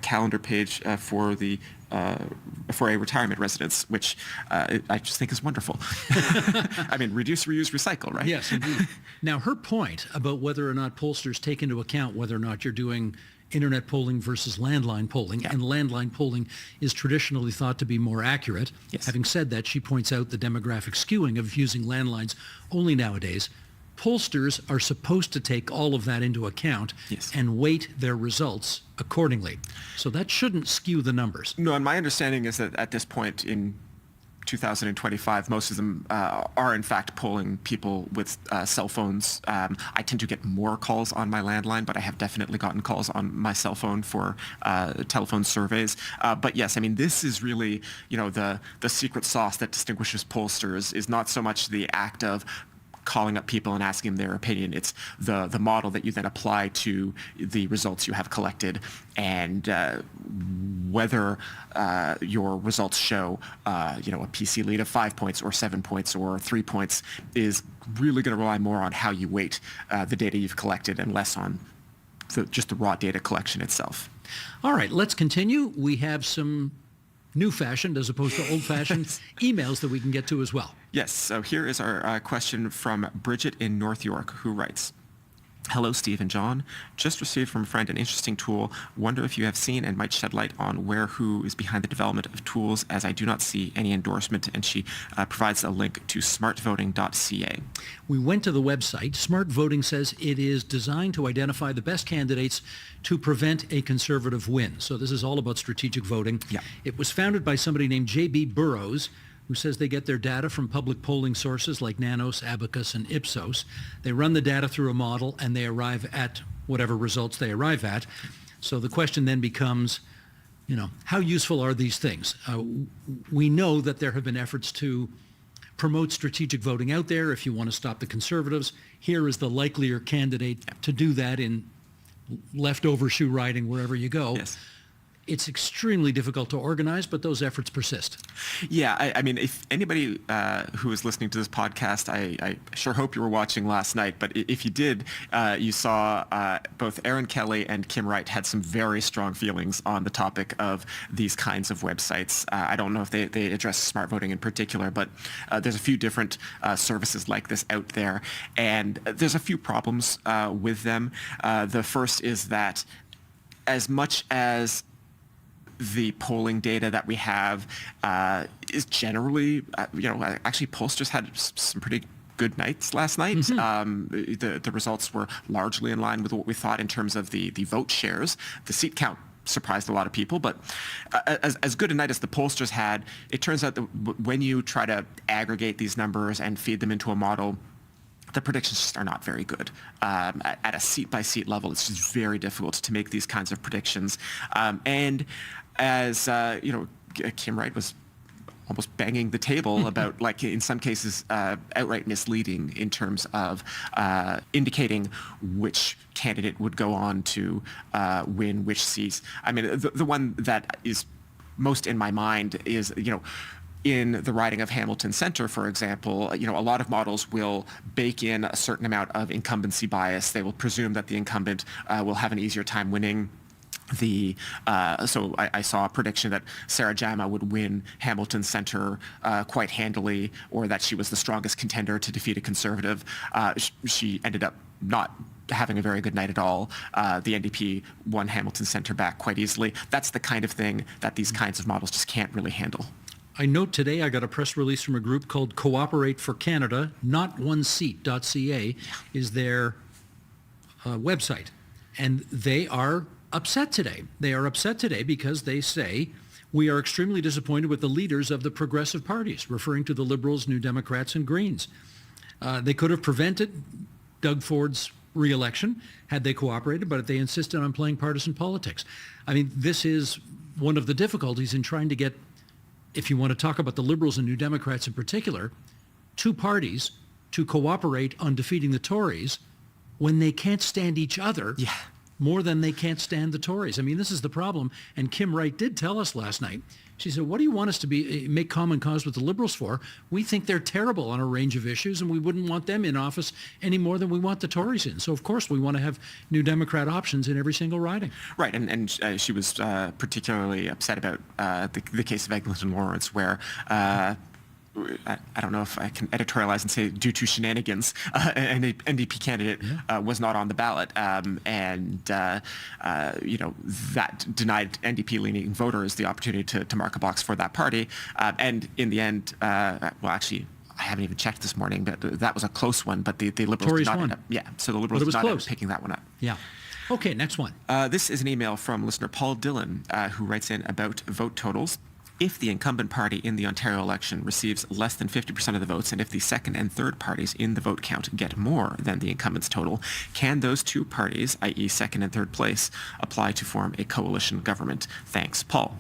calendar page for a retirement residence, which I just think is wonderful. I mean, reduce, reuse, recycle, right? Yes, indeed. Now, her point about whether or not pollsters take into account whether or not you're doing internet polling versus landline polling, and landline polling is traditionally thought to be more accurate. Yes. Having said that, she points out the demographic skewing of using landlines only nowadays. Pollsters are supposed to take all of that into account and weight their results accordingly. So that shouldn't skew the numbers. No, and my understanding is that at this point in 2025, most of them are in fact polling people with cell phones. I tend to get more calls on my landline, but I have definitely gotten calls on my cell phone for telephone surveys. But yes, I mean, this is really, the secret sauce that distinguishes pollsters is not so much the act of calling up people and asking them their opinion. It's the model that you then apply to the results you have collected, and whether your results show a PC lead of 5 points or 7 points or 3 points is really going to rely more on how you weight the data you've collected and less on just the raw data collection itself. All right, let's continue. We have some new-fashioned as opposed to old-fashioned emails that we can get to as well. Yes, so here is our question from Bridget in North York, who writes, Hello, Steve and John. Just received from a friend an interesting tool. Wonder if you have seen and might shed light on who is behind the development of tools, as I do not see any endorsement, and she provides a link to smartvoting.ca. We went to the website. Smart Voting says it is designed to identify the best candidates to prevent a conservative win. So this is all about strategic voting. Yeah. It was founded by somebody named J.B. Burrows, who says they get their data from public polling sources like Nanos, Abacus, and Ipsos. They run the data through a model, and they arrive at whatever results they arrive at. So the question then becomes, how useful are these things? We know that there have been efforts to promote strategic voting out there. If you want to stop the conservatives, here is the likelier candidate to do that in leftover shoe riding wherever you go. Yes. It's extremely difficult to organize, but those efforts persist. Yeah, I mean, if anybody who is listening to this podcast, I sure hope you were watching last night, but if you did, you saw both Aaron Kelly and Kim Wright had some very strong feelings on the topic of these kinds of websites. I don't know if they address smart voting in particular, but there's a few different services like this out there, and there's a few problems with them. The first is that as much as the polling data that we have is generally, actually pollsters had some pretty good nights last night. Mm-hmm. The results were largely in line with what we thought in terms of the vote shares. The seat count surprised a lot of people. But as good a night as the pollsters had, it turns out that when you try to aggregate these numbers and feed them into a model, the predictions just are not very good. At a seat-by-seat level, it's just very difficult to make these kinds of predictions. And as Kim Wright was almost banging the table about, like, in some cases, outright misleading in terms of indicating which candidate would go on to win which seats. I mean, the one that is most in my mind is, in the riding of Hamilton Centre, for example, a lot of models will bake in a certain amount of incumbency bias. They will presume that the incumbent will have an easier time winning. So I saw a prediction that Sarah Jama would win Hamilton Centre quite handily, or that she was the strongest contender to defeat a Conservative. She ended up not having a very good night at all. The NDP won Hamilton Centre back quite easily. That's the kind of thing that these kinds of models just can't really handle. I note today I got a press release from a group called Cooperate for Canada. Notoneseat.ca is their website. And they are upset today. They are upset today because they say, we are extremely disappointed with the leaders of the progressive parties, referring to the Liberals, New Democrats, and Greens. They could have prevented Doug Ford's re-election had they cooperated, but they insisted on playing partisan politics. I mean, this is one of the difficulties in trying to get, if you want to talk about the Liberals and New Democrats in particular, two parties to cooperate on defeating the Tories when they can't stand each other more than they can't stand the Tories. I mean, this is the problem. And Kim Wright did tell us last night. She said, what do you want us to make common cause with the Liberals for? We think they're terrible on a range of issues, and we wouldn't want them in office any more than we want the Tories in. So, of course, we want to have New Democrat options in every single riding. Right, and she was particularly upset about the case of Eglinton Lawrence, where I don't know if I can editorialize and say, due to shenanigans, an NDP candidate was not on the ballot, and that denied NDP-leaning voters the opportunity to mark a box for that party. And in the end, actually, I haven't even checked this morning, but that was a close one. But the Liberals Tories did not won. end up. So the Liberals did not end up picking that one up. Yeah. Okay, next one. This is an email from listener Paul Dillon, who writes in about vote totals. If the incumbent party in the Ontario election receives less than 50% of the votes, and if the second and third parties in the vote count get more than the incumbent's total, can those two parties, i.e. second and third place, apply to form a coalition government? Thanks, Paul.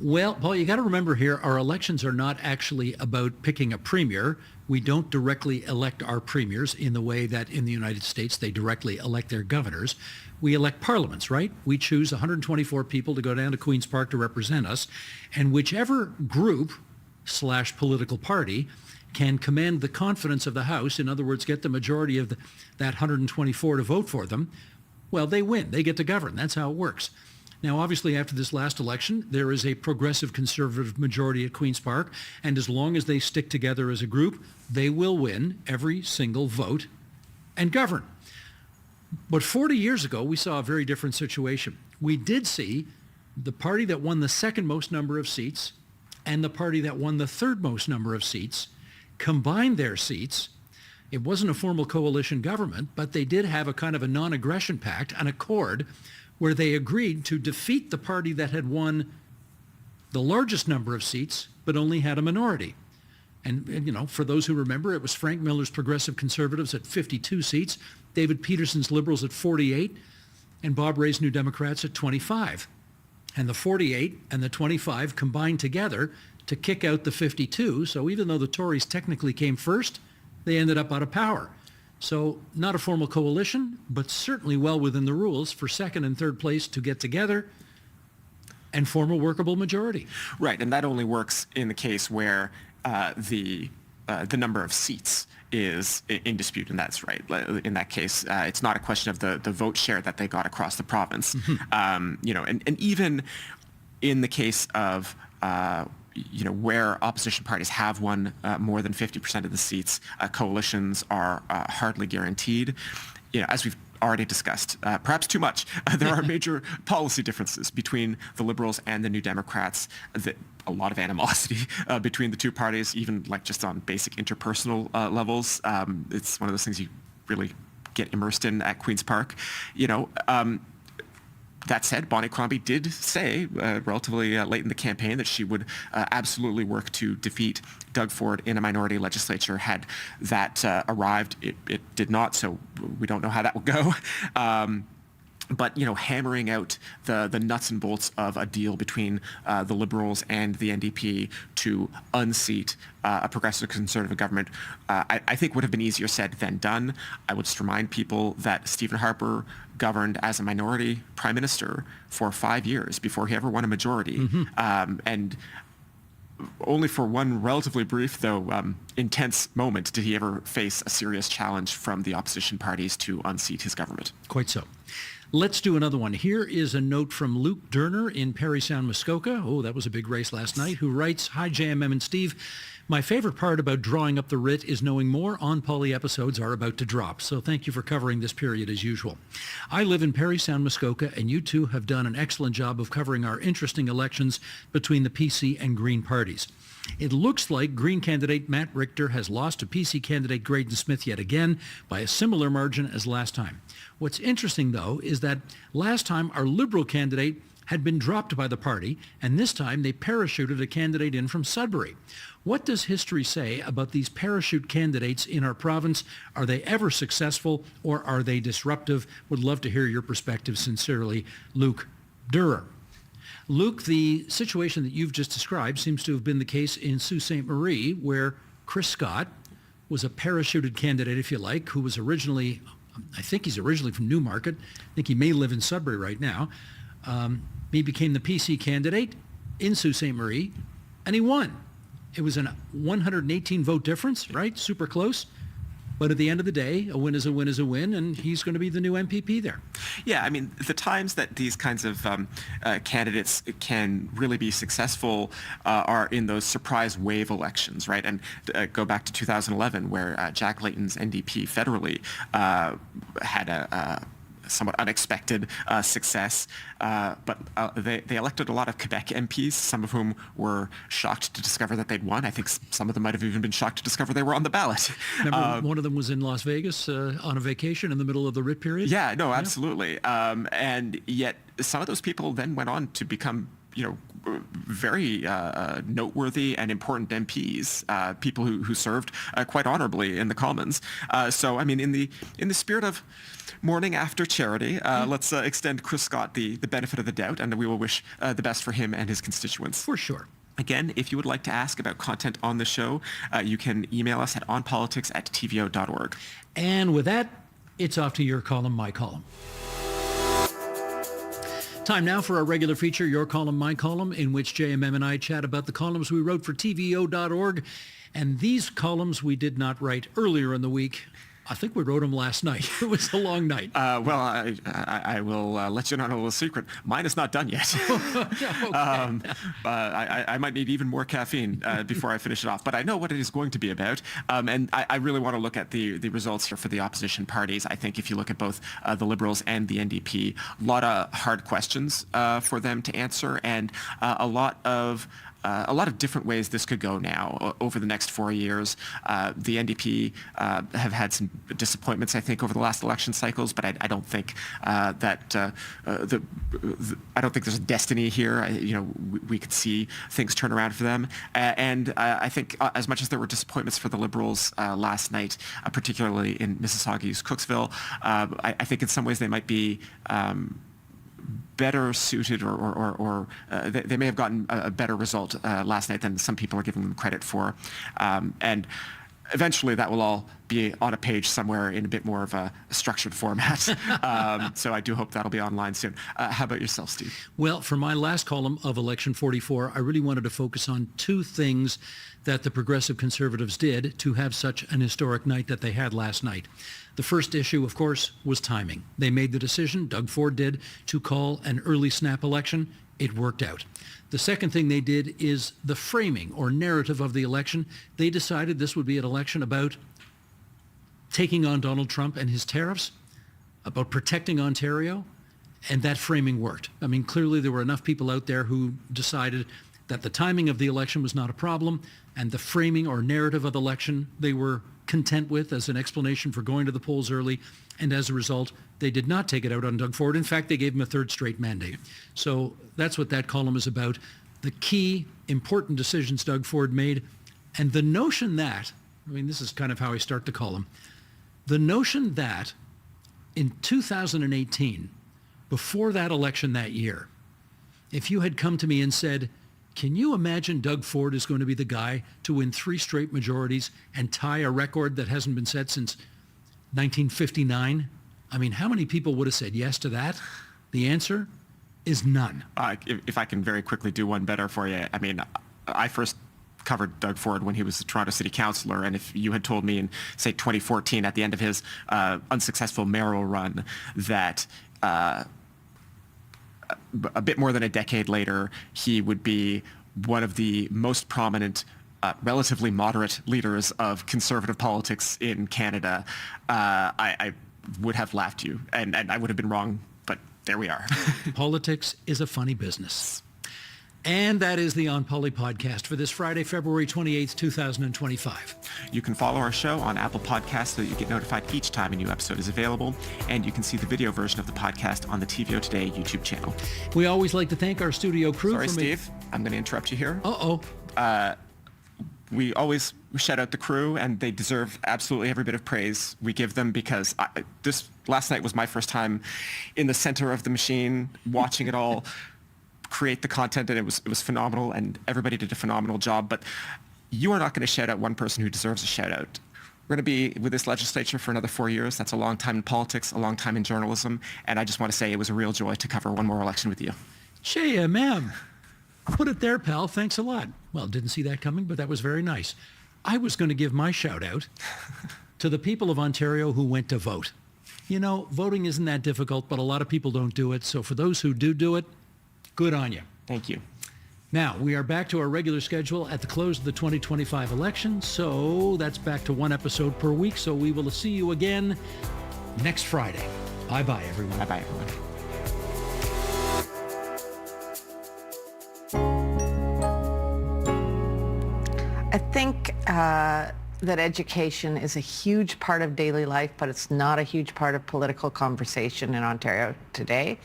Well, Paul, you got to remember here, our elections are not actually about picking a premier. We don't directly elect our premiers in the way that in the United States they directly elect their governors. We elect parliaments, right? We choose 124 people to go down to Queen's Park to represent us, and whichever group / political party can command the confidence of the House, in other words, get the majority of that 124 to vote for them, well, they win. They get to govern. That's how it works. Now, obviously, after this last election, there is a progressive conservative majority at Queen's Park, and as long as they stick together as a group, they will win every single vote and govern. But 40 years ago, we saw a very different situation. We did see the party that won the second most number of seats and the party that won the third most number of seats combine their seats. It wasn't a formal coalition government, but they did have a kind of a non-aggression pact, an accord, where they agreed to defeat the party that had won the largest number of seats, but only had a minority. And for those who remember, it was Frank Miller's Progressive Conservatives at 52 seats, David Peterson's Liberals at 48, and Bob Rae's New Democrats at 25. And the 48 and the 25 combined together to kick out the 52. So even though the Tories technically came first, they ended up out of power. So not a formal coalition, but certainly well within the rules for second and third place to get together and form a workable majority. Right, and that only works in the case where the number of seats is in dispute, and that's right. In that case, it's not a question of the vote share that they got across the province. Mm-hmm. And even in the case of where opposition parties have won more than 50% of the seats, coalitions are hardly guaranteed. As we've already discussed, perhaps too much, there are major policy differences between the Liberals and the New Democrats. A lot of animosity between the two parties, even like just on basic interpersonal levels. It's one of those things you really get immersed in at Queen's Park. That said, Bonnie Crombie did say relatively late in the campaign that she would absolutely work to defeat Doug Ford in a minority legislature had that arrived. It did not, so we don't know how that will go. But, hammering out the nuts and bolts of a deal between the Liberals and the NDP to unseat a progressive conservative government, I think would have been easier said than done. I would just remind people that Stephen Harper governed as a minority prime minister for 5 years before he ever won a majority. And only for one relatively brief, though intense moment, did he ever face a serious challenge from the opposition parties to unseat his government. Quite so. Let's do another one. Here is a note from Luke Durner in Parry Sound, Muskoka. Oh, that was a big race last night. Who writes, "Hi, JMM and Steve. My favorite part about drawing up the writ is knowing more onpoli episodes are about to drop. So thank you for covering this period as usual. I live in Parry Sound, Muskoka, and you two have done an excellent job of covering our interesting elections between the PC and Green parties. It looks like Green candidate Matt Richter has lost to PC candidate Graydon Smith yet again by a similar margin as last time. What's interesting, though, is that last time our Liberal candidate had been dropped by the party, and this time they parachuted a candidate in from Sudbury. What does history say about these parachute candidates in our province? Are they ever successful, or are they disruptive? Would love to hear your perspective. Sincerely, Luke Durer." Luke, the situation that you've just described seems to have been the case in Sault Ste. Marie, where Chris Scott was a parachuted candidate, if you like, who was originally, I think he's originally from Newmarket. I think he may live in Sudbury right now. He became the PC candidate in Sault Ste. Marie, and he won. It was a 118 vote difference, right? Super close. But at the end of the day, a win is a win is a win, and he's going to be the new MPP there. Yeah, I mean, the times that these kinds of candidates can really be successful are in those surprise wave elections, right? And go back to 2011, where Jack Layton's NDP federally had a somewhat unexpected success, but they elected a lot of Quebec MPs, some of whom were shocked to discover that they'd won. I think some of them might have even been shocked to discover they were on the ballot. Remember, one of them was in Las Vegas on a vacation in the middle of the writ period? Yeah, no, absolutely. And yet some of those people then went on to become very noteworthy and important MPs, people who served quite honorably in the Commons. So, I mean, in the spirit of mourning after charity, let's extend Chris Scott the benefit of the doubt, and we will wish the best for him and his constituents. For sure. Again, if you would like to ask about content on the show, you can email us at onpolitics@tvo.org. And with that, it's off to your column, my column. Time now for our regular feature, Your Column, My Column, in which JMM and I chat about the columns we wrote for TVO.org. And these columns we did not write earlier in the week. I think we wrote them last night. It was a long night. Well, I will let you know a little secret. Mine is not done yet. Okay. I might need even more caffeine before I finish it off. But I know what it is going to be about. And I really want to look at the results here for the opposition parties. I think if you look at both the Liberals and the NDP, a lot of hard questions for them to answer, and a lot of different ways this could go now over the next 4 years. The NDP have had some disappointments, I think, over the last election cycles, but I don't think I don't think there's a destiny here. We could see things turn around for them. And I think as much as there were disappointments for the Liberals last night, particularly in Mississauga's Cooksville, I think in some ways they might be better suited, or they may have gotten a better result last night than some people are giving them credit for. And eventually that will all be on a page somewhere in a bit more of a structured format. So I do hope that'll be online soon. How about yourself, Steve? Well, for my last column of Election 44, I really wanted to focus on two things that the Progressive Conservatives did to have such an historic night that they had last night. The first issue, of course, was timing. They made the decision, Doug Ford did, to call an early snap election. It worked out. The second thing they did is the framing or narrative of the election. They decided this would be an election about taking on Donald Trump and his tariffs, about protecting Ontario, and that framing worked. I mean, clearly there were enough people out there who decided that the timing of the election was not a problem, and the framing or narrative of the election they were content with as an explanation for going to the polls early, and as a result, they did not take it out on Doug Ford. In fact, they gave him a third straight mandate. So that's what that column is about. The key, important decisions Doug Ford made, and the notion that, this is kind of how I start the column, the notion that in 2018, before that election that year, if you had come to me and said, can you imagine Doug Ford is going to be the guy to win 3 straight majorities and tie a record that hasn't been set since 1959? How many people would have said yes to that? The answer is none. If I can very quickly do one better for you, I first covered Doug Ford when he was the Toronto City Councillor, and if you had told me in, say, 2014, at the end of his unsuccessful mayoral run, that a bit more than a decade later, he would be one of the most prominent, relatively moderate leaders of conservative politics in Canada, I would have laughed you, and I would have been wrong, but there we are. Politics is a funny business. And that is the onpoli podcast for this Friday, February 28th, 2025. You can follow our show on Apple Podcasts so that you get notified each time a new episode is available. And you can see the video version of the podcast on the TVO Today YouTube channel. We always like to thank our studio crew. Sorry, Steve. I'm going to interrupt you here. Uh-oh. We always shout out the crew, and they deserve absolutely every bit of praise we give them, because this last night was my first time in the center of the machine, watching it all create the content, and it was phenomenal, and everybody did a phenomenal job. But you are not going to shout out one person who deserves a shout out. We're going to be with this legislature for another 4 years. That's a long time in politics, a long time in journalism, and I just want to say it was a real joy to cover one more election with you. Gee, ma'am. Put it there, pal. Thanks a lot. Well, didn't see that coming, but that was very nice. I was going to give my shout out to the people of Ontario who went to vote. Voting isn't that difficult, but a lot of people don't do it. So for those who do it, good on you. Thank you. Now, we are back to our regular schedule at the close of the 2025 election. So that's back to 1 episode per week. So we will see you again next Friday. Bye-bye, everyone. Bye-bye, everyone. I think that education is a huge part of daily life, but it's not a huge part of political conversation in Ontario today.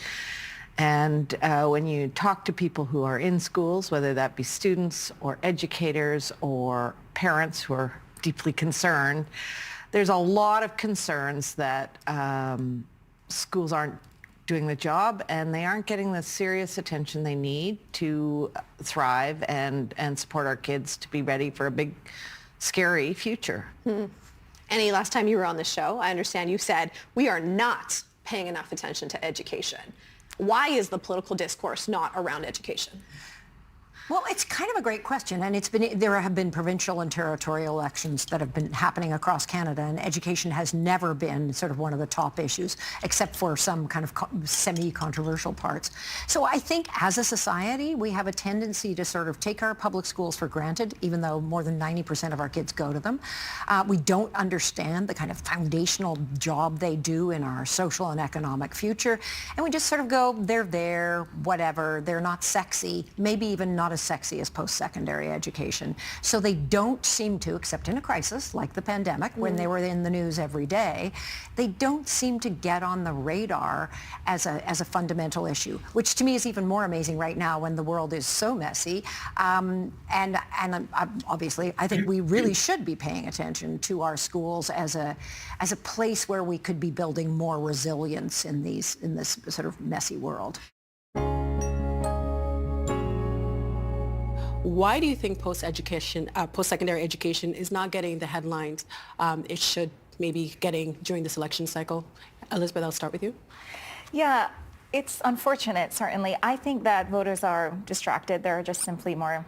And when you talk to people who are in schools, whether that be students or educators or parents who are deeply concerned, there's a lot of concerns that schools aren't doing the job and they aren't getting the serious attention they need to thrive and support our kids to be ready for a big, scary future. Annie, last time you were on the show, I understand you said we are not paying enough attention to education. Why is the political discourse not around education? Well, it's kind of a great question, and there have been provincial and territorial elections that have been happening across Canada, and education has never been sort of one of the top issues, except for some kind of semi-controversial parts. So I think as a society, we have a tendency to sort of take our public schools for granted, even though more than 90% of our kids go to them. We don't understand the kind of foundational job they do in our social and economic future, and we just sort of go, they're there, whatever, they're not sexy, maybe even not as sexy as post-secondary education. So they don't seem to, except in a crisis like the pandemic, when they were in the news every day, they don't seem to get on the radar as a fundamental issue, which to me is even more amazing right now when the world is so messy. And obviously, I think we really should be paying attention to our schools as a place where we could be building more resilience in this sort of messy world. Why do you think post-secondary education is not getting the headlines it should maybe getting during this election cycle? Elizabeth, I'll start with you. Yeah, it's unfortunate, certainly. I think that voters are distracted. There are just simply more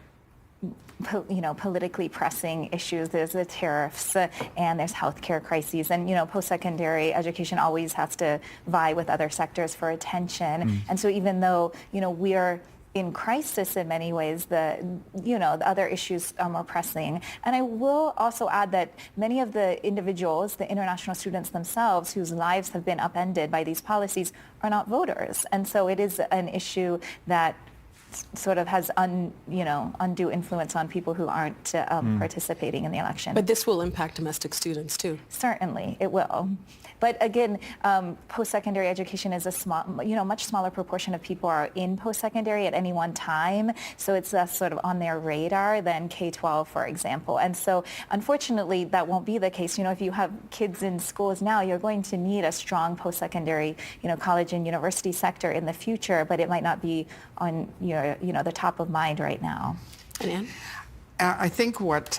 politically pressing issues. There's the tariffs and there's healthcare crises. And, post-secondary education always has to vie with other sectors for attention. And so even though, we are in crisis in many ways, the other issues are more pressing. And I will also add that many of the individuals, the international students themselves, whose lives have been upended by these policies, are not voters. And so it is an issue that sort of has undue influence on people who aren't participating in the election. But this will impact domestic students too. Certainly, it will. But again, post-secondary education is a small, much smaller proportion of people are in post-secondary at any one time. So it's less sort of on their radar than K-12, for example. And so unfortunately, that won't be the case. If you have kids in schools now, you're going to need a strong post-secondary, college and university sector in the future, but it might not be on the top of mind right now. And Anne? I think what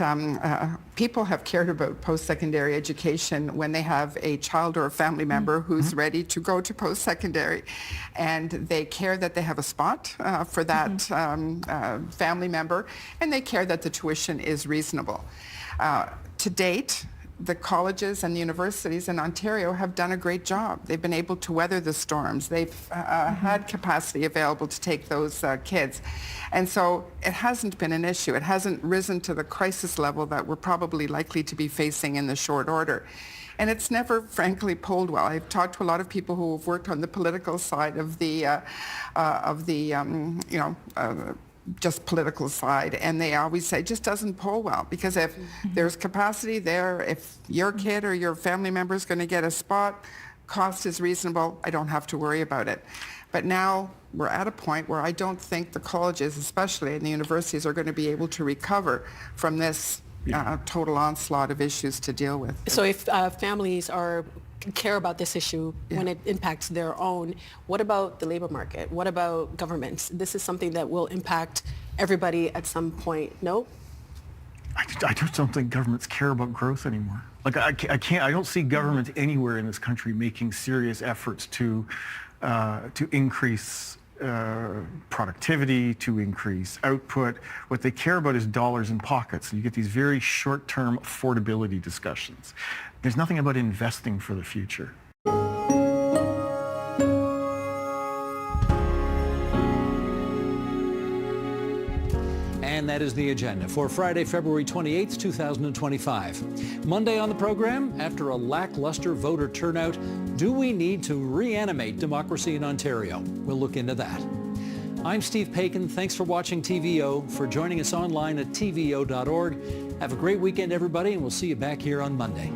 people have cared about post-secondary education when they have a child or a family member who's ready to go to post-secondary, and they care that they have a spot for that family member, and they care that the tuition is reasonable. To date, the colleges and the universities in Ontario have done a great job. They've been able to weather the storms. They've had capacity available to take those kids. And so it hasn't been an issue. It hasn't risen to the crisis level that we're probably likely to be facing in the short order. And it's never, frankly, polled well. I've talked to a lot of people who have worked on the political side of the just political side, and they always say it just doesn't poll well, because if there's capacity there, if your kid or your family member is going to get a spot, cost is reasonable, I don't have to worry about it. But now we're at a point where I don't think the colleges, especially, and the universities are going to be able to recover from this total onslaught of issues to deal with. So if families care about this issue when it impacts their own, what about the labor market? What about governments? This is something that will impact everybody at some point. No? I just don't think governments care about growth anymore. Like I don't see government anywhere in this country making serious efforts to increase productivity, to increase output. What they care about is dollars in pockets. And you get these very short-term affordability discussions. There's nothing about investing for the future. And that is the agenda for Friday, February 28th, 2025. Monday on the program, after a lackluster voter turnout, do we need to reanimate democracy in Ontario? We'll look into that. I'm Steve Paikin. Thanks for watching TVO, for joining us online at tvo.org. Have a great weekend, everybody, and we'll see you back here on Monday.